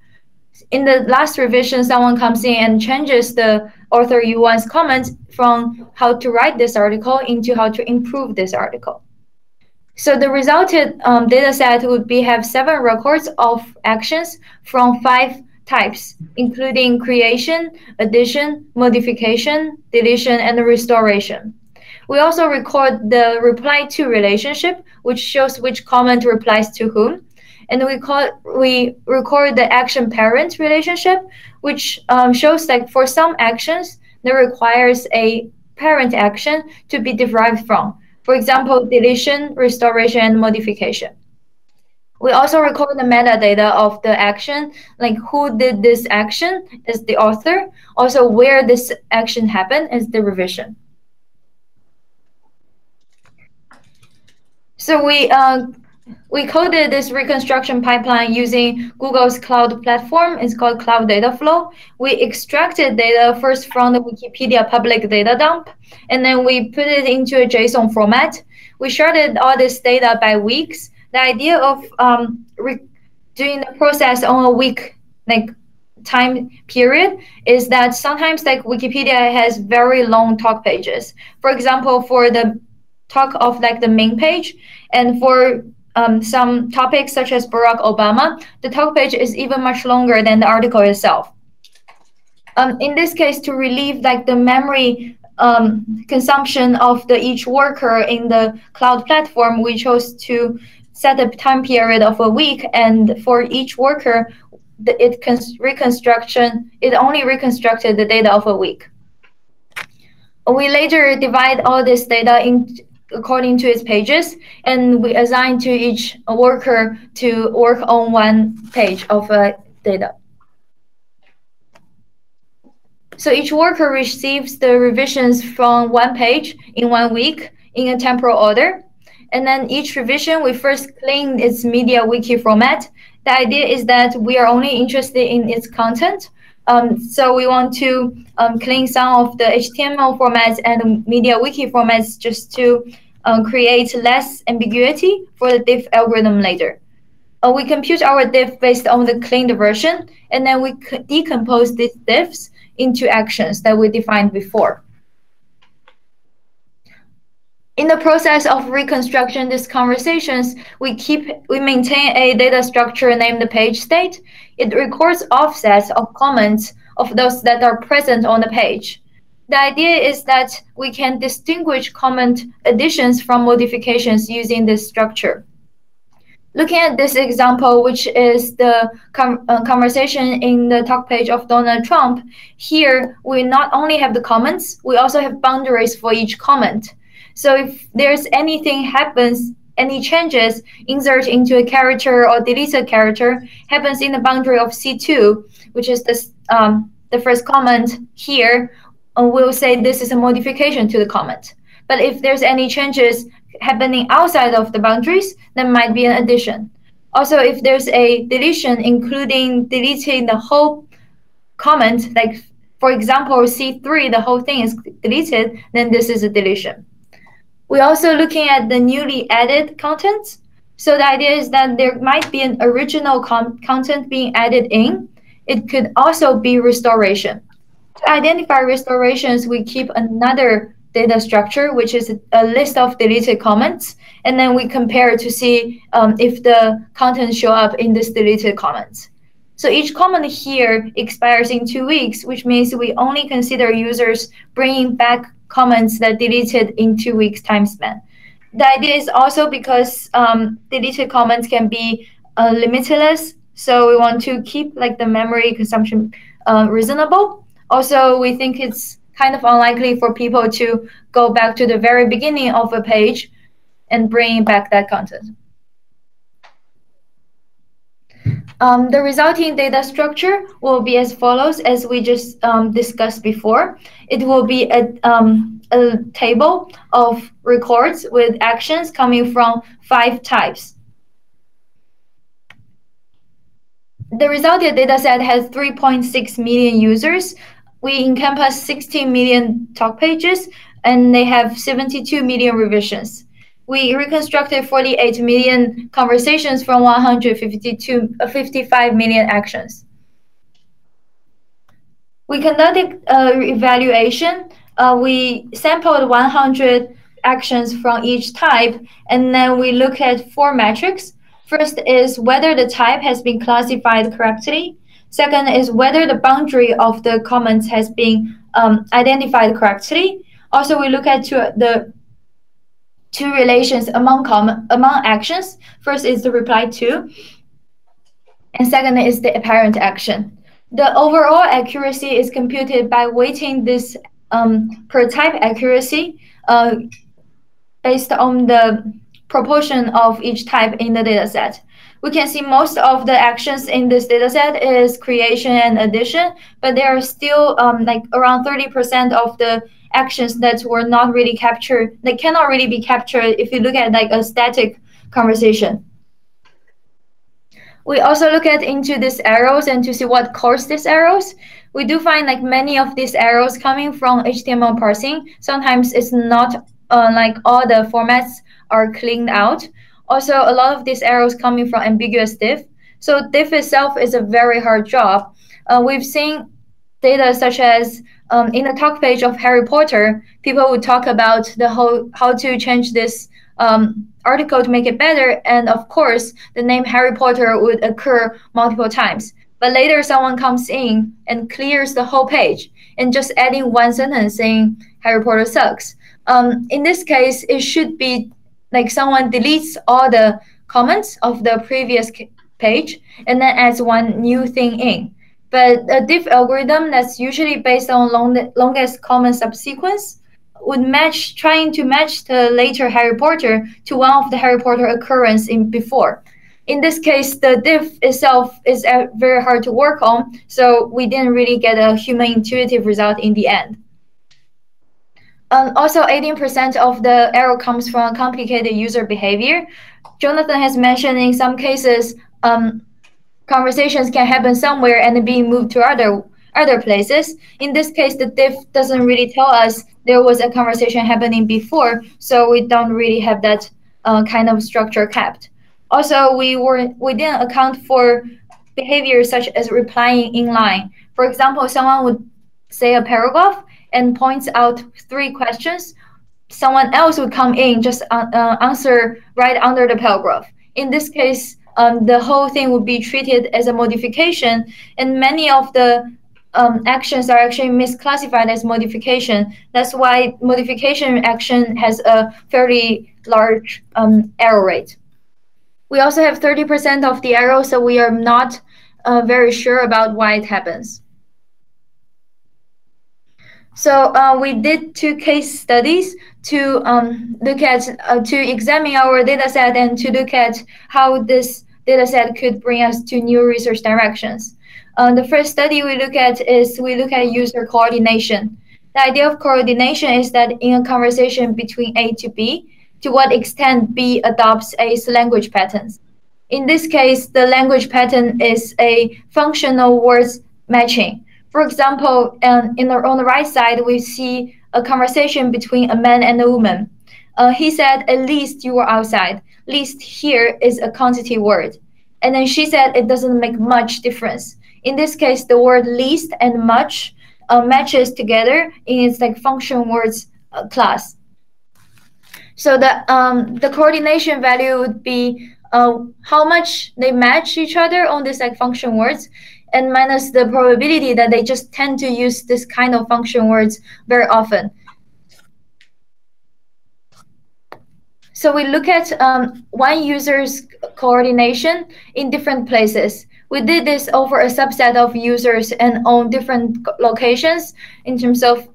In the last revision, someone comes in and changes the author Yuan's comment from how to write this article into how to improve this article. So the resulted data set would have 7 records of actions from 5 types, including creation, addition, modification, deletion, and restoration. We also record the reply to relationship, which shows which comment replies to whom. And we record the action parent relationship, which shows that for some actions, there requires a parent action to be derived from. For example, deletion, restoration, and modification. We also record the metadata of the action, like who did this action as the author, also where this action happened as the revision. So we coded this reconstruction pipeline using Google's cloud platform. It's called Cloud Data Flow. We extracted data first from the Wikipedia public data dump, and then we put it into a JSON format. We sharded all this data by weeks. The idea of doing the process on a week time period is that sometimes Wikipedia has very long talk pages. For example, for the talk of like the main page. And for some topics such as Barack Obama, the talk page is even much longer than the article itself. In this case, to relieve like the memory consumption of each worker in the cloud platform, we chose to set a time period of a week, and for each worker, it only reconstructed the data of a week. We later divide all this data according to its pages, and we assign to each worker to work on one page of data. So each worker receives the revisions from one page in 1 week in a temporal order. And then each revision, we first clean its media wiki format. The idea is that we are only interested in its content. So we want to clean some of the HTML formats and media wiki formats just to create less ambiguity for the diff algorithm later. We compute our diff based on the cleaned version, and then we decompose these diffs into actions that we defined before. In the process of reconstruction these conversations, we maintain a data structure named the page state. It records offsets of comments of those that are present on the page. The idea is that we can distinguish comment additions from modifications using this structure. Looking at this example, which is the conversation in the talk page of Donald Trump, here we not only have the comments, we also have boundaries for each comment. So if there's anything happens, any changes, insert into a character or delete a character, happens in the boundary of C2, which is this, the first comment here, we'll say this is a modification to the comment. But if there's any changes happening outside of the boundaries, there might be an addition. Also, if there's a deletion, including deleting the whole comment, like for example, C3, the whole thing is deleted, then this is a deletion. We're also looking at the newly added contents. So the idea is that there might be an original content being added in. It could also be restoration. To identify restorations, we keep another data structure, which is a list of deleted comments, and then we compare to see if the contents show up in this deleted comments. So each comment here expires in 2 weeks, which means we only consider users bringing back comments that deleted in 2 weeks time span. The idea is also because deleted comments can be limitless, so we want to keep like the memory consumption reasonable. Also, we think it's kind of unlikely for people to go back to the very beginning of a page and bring back that content. The resulting data structure will be as follows, as we just discussed before. It will be a table of records with actions coming from 5 types. The resulting dataset has 3.6 million users. We encompass 16 million talk pages, and they have 72 million revisions. We reconstructed 48 million conversations from 55 million actions. We conducted evaluation. We sampled 100 actions from each type, and then we look at 4 metrics. First is whether the type has been classified correctly. Second is whether the boundary of the comments has been identified correctly. Also, we look at the two relations among actions. First is the reply to, and second is the apparent action. The overall accuracy is computed by weighting this per type accuracy based on the proportion of each type in the dataset. We can see most of the actions in this dataset is creation and addition, but there are still like around 30% of the actions that were not really captured, that cannot really be captured if you look at like a static conversation. We also look at into these arrows and to see what caused these arrows. We do find like many of these arrows coming from HTML parsing. Sometimes it's not like all the formats are cleaned out. Also, a lot of these arrows coming from ambiguous diff. So diff itself is a very hard job. We've seen data such as in the talk page of Harry Potter, people would talk about the whole how to change this article to make it better, and of course, the name Harry Potter would occur multiple times. But later, someone comes in and clears the whole page and just adding one sentence saying Harry Potter sucks. In this case, it should be like someone deletes all the comments of the previous page and then adds one new thing in. But a diff algorithm that's usually based on longest common subsequence would trying to match the later Harry Potter to one of the Harry Potter occurrence in before. In this case, the diff itself is very hard to work on, so we didn't really get a human intuitive result in the end. Also, 18% of the error comes from complicated user behavior. Jonathan has mentioned in some cases, conversations can happen somewhere and be moved to other places. In this case, the diff doesn't really tell us there was a conversation happening before, so we don't really have that kind of structure kept. Also, we didn't account for behavior such as replying in line. For example, someone would say a paragraph and points out 3 questions. Someone else would come in, just answer right under the paragraph. In this case, the whole thing would be treated as a modification, and many of the actions are actually misclassified as modification. That's why modification action has a fairly large error rate. We also have 30% of the error, so we are not very sure about why it happens. So we did 2 case studies to look at to examine our data set and to look at how this data set could bring us to new research directions. The first study we look at user coordination. The idea of coordination is that in a conversation between A to B, to what extent B adopts A's language patterns. In this case, the language pattern is a functional words matching. For example, on the right side, we see a conversation between a man and a woman. He said, "At least you were outside." Least here is a quantity word. And then she said, "It doesn't make much difference." In this case, the word least and much matches together in its like function words class. So the coordination value would be how much they match each other on this like function words, and minus the probability that they just tend to use this kind of function words very often. So we look at one user's coordination in different places. We did this over a subset of users and on different locations in terms of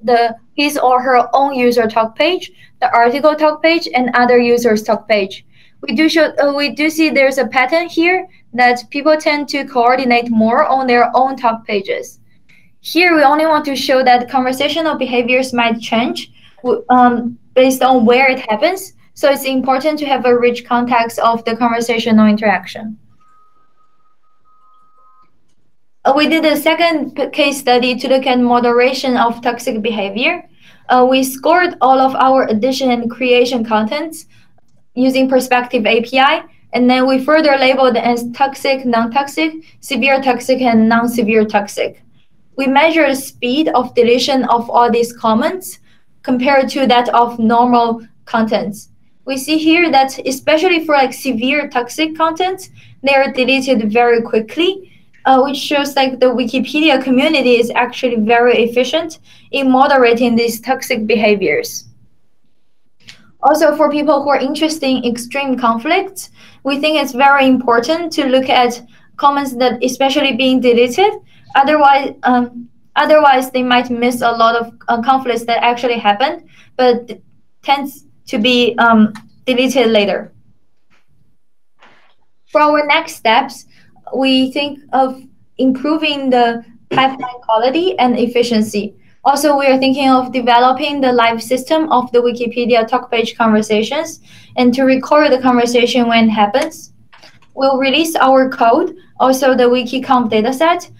his or her own user talk page, the article talk page, and other users talk page. We do see there's a pattern here that people tend to coordinate more on their own talk pages. Here, we only want to show that conversational behaviors might change based on where it happens. So it's important to have a rich context of the conversational interaction. We did a second case study to look at moderation of toxic behavior. We scored all of our addition and creation contents using Perspective API, and then we further labeled as toxic, non-toxic, severe toxic, and non-severe toxic. We measured the speed of deletion of all these comments compared to that of normal contents. We see here that especially for like severe toxic content, they are deleted very quickly, which shows like the Wikipedia community is actually very efficient in moderating these toxic behaviors. Also, for people who are interested in extreme conflicts, we think it's very important to look at comments that especially being deleted. Otherwise, they might miss a lot of conflicts that actually happened, but tends to be deleted later. For our next steps, we think of improving the pipeline quality and efficiency. Also, we are thinking of developing the live system of the Wikipedia talk page conversations and to record the conversation when it happens. We'll release our code, also the WikiConf dataset,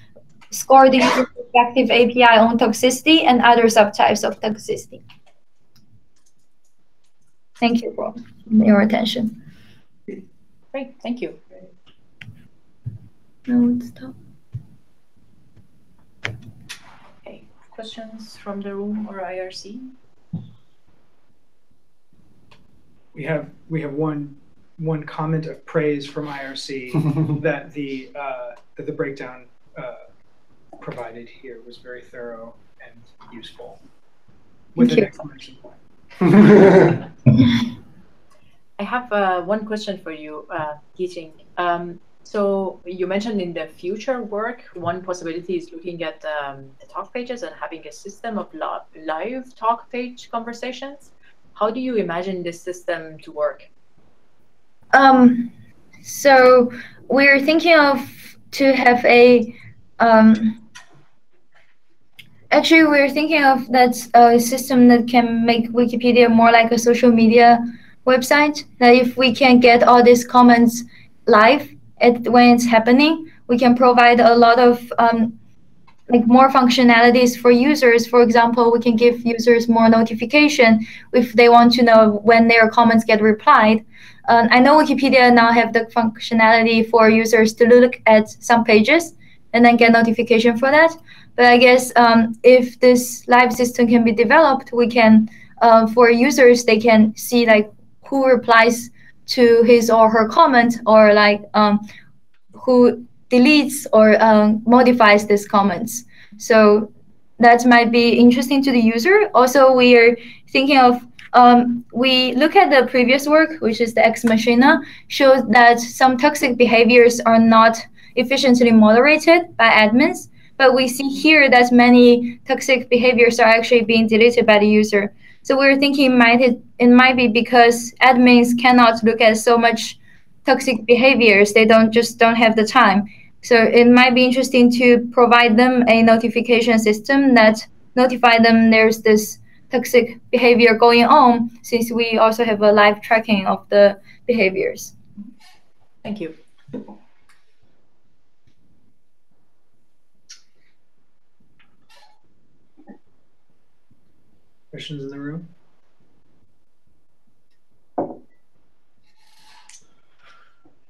score the user perspective API on toxicity and other subtypes of toxicity. Thank you for your attention. Great, thank you. No, stop. Okay. questions from the room or IRC? We have one comment of praise from IRC that the breakdown provided here was very thorough and useful, with an exclamation point. I have one question for you, Chang. So you mentioned in the future work, one possibility is looking at the talk pages and having a system of live talk page conversations. How do you imagine this system to work? So we're thinking of to have a actually we're thinking of that system that can make Wikipedia more like a social media website. That if we can get all these comments live when it's happening, we can provide a lot of like more functionalities for users. For example, we can give users more notification if they want to know when their comments get replied. I know Wikipedia now have the functionality for users to look at some pages and then get notification for that. But I guess if this live system can be developed, we can, for users, they can see like who replies to his or her comment, or like who deletes or modifies these comments. So that might be interesting to the user. Also, we are thinking of, we look at the previous work, which is the Ex Machina, shows that some toxic behaviors are not efficiently moderated by admins. But we see here that many toxic behaviors are actually being deleted by the user. So we're thinking it might be because admins cannot look at so much toxic behaviors. They don't have the time. So it might be interesting to provide them a notification system that notify them there's this toxic behavior going on, since we also have a live tracking of the behaviors. Thank you. Questions in the room? So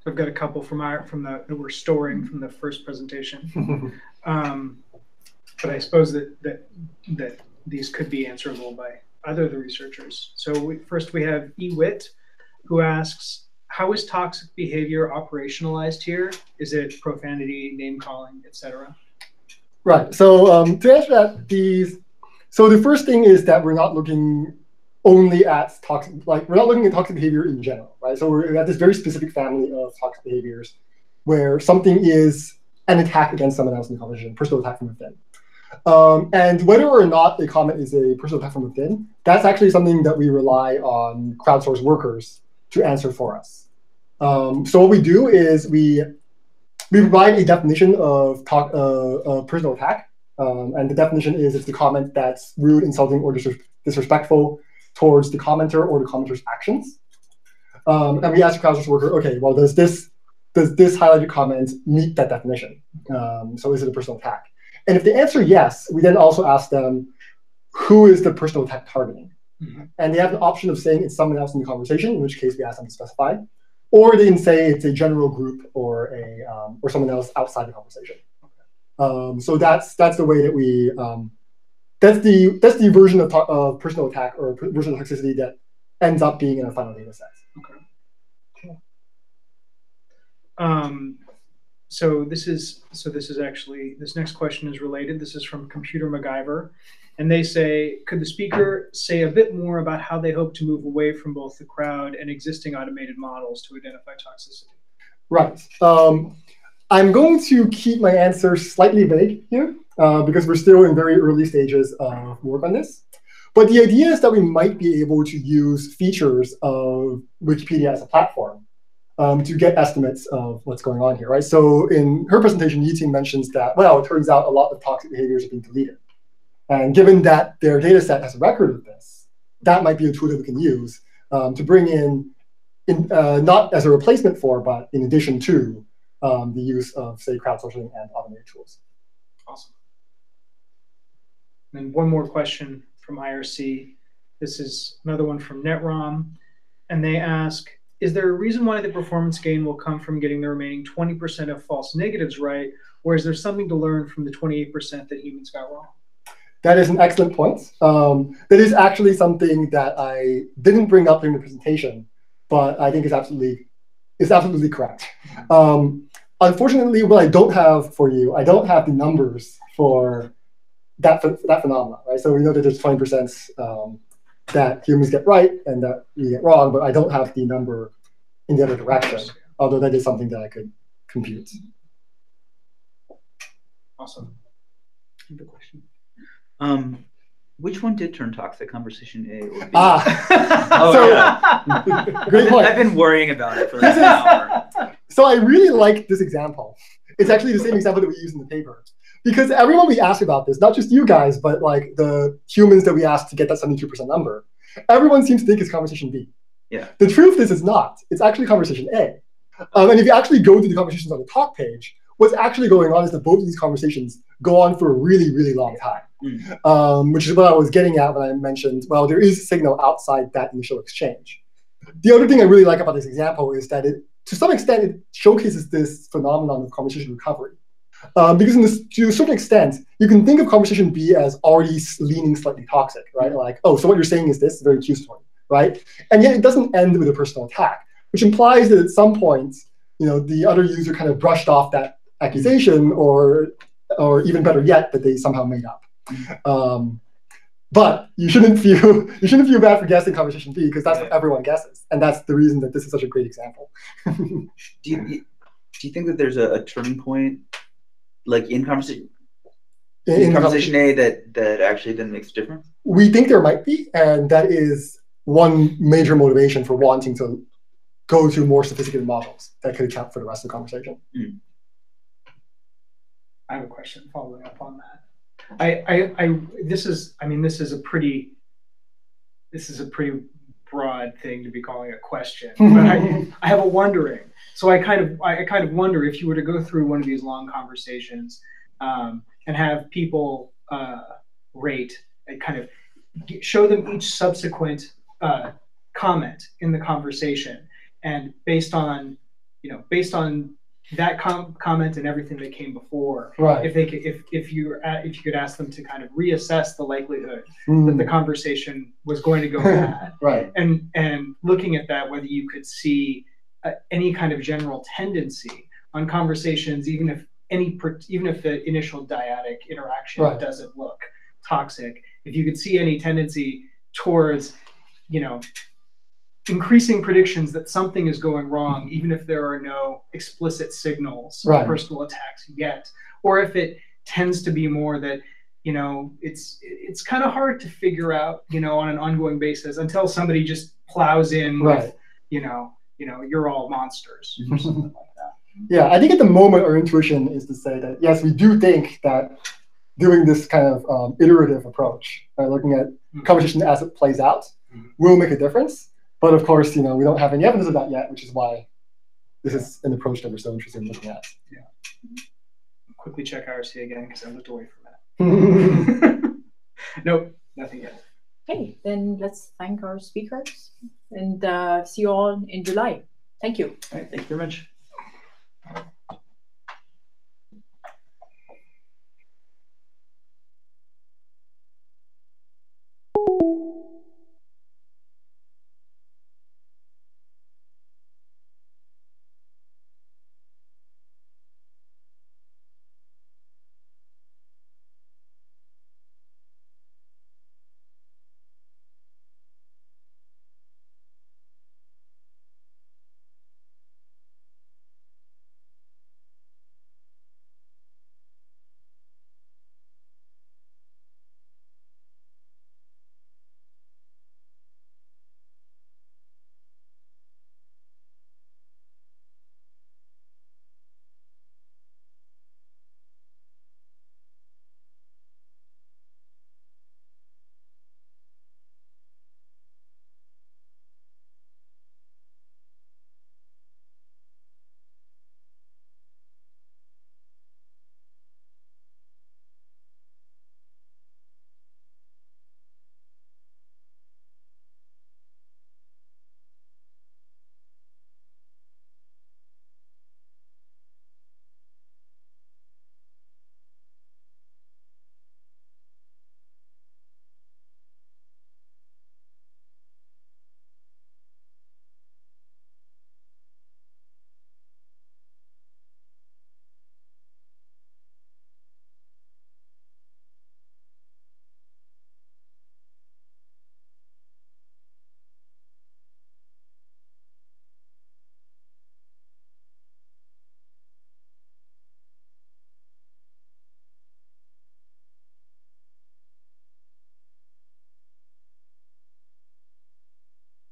I've got a couple that we're storing from the first presentation, but I suppose that these could be answerable by either of the researchers. So first we have eWit, who asks, how is toxic behavior operationalized here? Is it profanity, name calling, etc.? Right. So to answer that, so the first thing is that we're not looking only at toxic, like we're not looking at toxic behavior in general, right? So we have this very specific family of toxic behaviors where something is an attack against someone else in the conversation, personal attack from within. And whether or not a comment is a personal attack from within, that's actually something that we rely on crowdsourced workers to answer for us. So what we do is we provide a definition of personal attack. And the definition is it's the comment that's rude, insulting, or disrespectful towards the commenter or the commenter's actions. And we ask the crowdsourced worker, okay, well, does this highlighted comment meet that definition? So is it a personal attack? And if they answer yes, we then also ask them, who is the personal attack targeting? Mm-hmm. And they have the option of saying it's someone else in the conversation, in which case we ask them to specify, or they can say it's a general group or someone else outside the conversation. So that's the way that we that's the version of personal attack or version of toxicity that ends up being in a final data set. Okay. Cool. So this is actually, this next question is related. This is from Computer MacGyver, and they say, could the speaker say a bit more about how they hope to move away from both the crowd and existing automated models to identify toxicity? Right. I'm going to keep my answer slightly vague here because we're still in very early stages of work on this. But the idea is that we might be able to use features of Wikipedia as a platform to get estimates of what's going on here, right? So in her presentation, Justine mentions that, well, it turns out a lot of toxic behaviors are being deleted. And given that their data set has a record of this, that might be a tool that we can use to bring in not as a replacement for, but in addition to the use of, say, crowdsourcing and automated tools. Awesome. And then one more question from IRC. This is another one from NetROM. And they ask, is there a reason why the performance gain will come from getting the remaining 20% of false negatives right, or is there something to learn from the 28% that humans got wrong? That is an excellent point. That is actually something that I didn't bring up during the presentation, but I think is absolutely correct. Unfortunately, what I don't have for you, I don't have the numbers for that phenomenon, right? So we know that there's 20% that humans get right and that we get wrong, but I don't have the number in the other direction, although that is something that I could compute. Awesome. I have a question. Which one did turn toxic, conversation A or B? Great point. I've been worrying about it for like an hour. So I really like this example. It's actually the same example that we use in the paper. Because everyone we ask about this, not just you guys, but like the humans that we asked to get that 72% number, everyone seems to think it's conversation B. Yeah. The truth is it's not. It's actually conversation A. And if you actually go to the conversations on the talk page, what's actually going on is that both of these conversations go on for a really, really long time, which is what I was getting at when I mentioned, well, there is a signal outside that initial exchange. The other thing I really like about this example is that it, to some extent, it showcases this phenomenon of conversation recovery. Because to a certain extent, you can think of conversation B as already leaning slightly toxic, right? Like, oh, so what you're saying is this, very accusatory, right? And yet it doesn't end with a personal attack, which implies that at some point, the other user kind of brushed off that accusation, or even better yet, that they somehow made up. But you shouldn't feel bad for guessing conversation B, because that's what everyone guesses, and that's the reason that this is such a great example. Do you think that there's a turning point, like in conversation A, that actually then makes a difference? We think there might be, and that is one major motivation for wanting to go to more sophisticated models that could account for the rest of the conversation. I have a question following up on that. This is a pretty broad thing to be calling a question, but I have a wondering. So I kind of wonder if you were to go through one of these long conversations and have people rate and kind of show them each subsequent comment in the conversation, and based on that comment and everything that came before, right? If you could ask them to kind of reassess the likelihood that the conversation was going to go bad, right? And looking at that, whether you could see any kind of general tendency on conversations, even if the initial dyadic interaction doesn't look toxic, if you could see any tendency towards, increasing predictions that something is going wrong, even if there are no explicit signals of personal attacks yet, or if it tends to be more that, it's kind of hard to figure out, on an ongoing basis until somebody just plows in with, you're all monsters or something like that. Yeah, I think at the moment our intuition is to say that, yes, we do think that doing this kind of iterative approach, looking at conversation as it plays out, will make a difference. But of course, we don't have any evidence of that yet, which is why this is an approach that we're so interested in looking at. Yeah. Quickly check IRC again, because I looked away for a minute. Nope, nothing yet. Okay, then let's thank our speakers and see you all in July. Thank you. All right, thank you very much.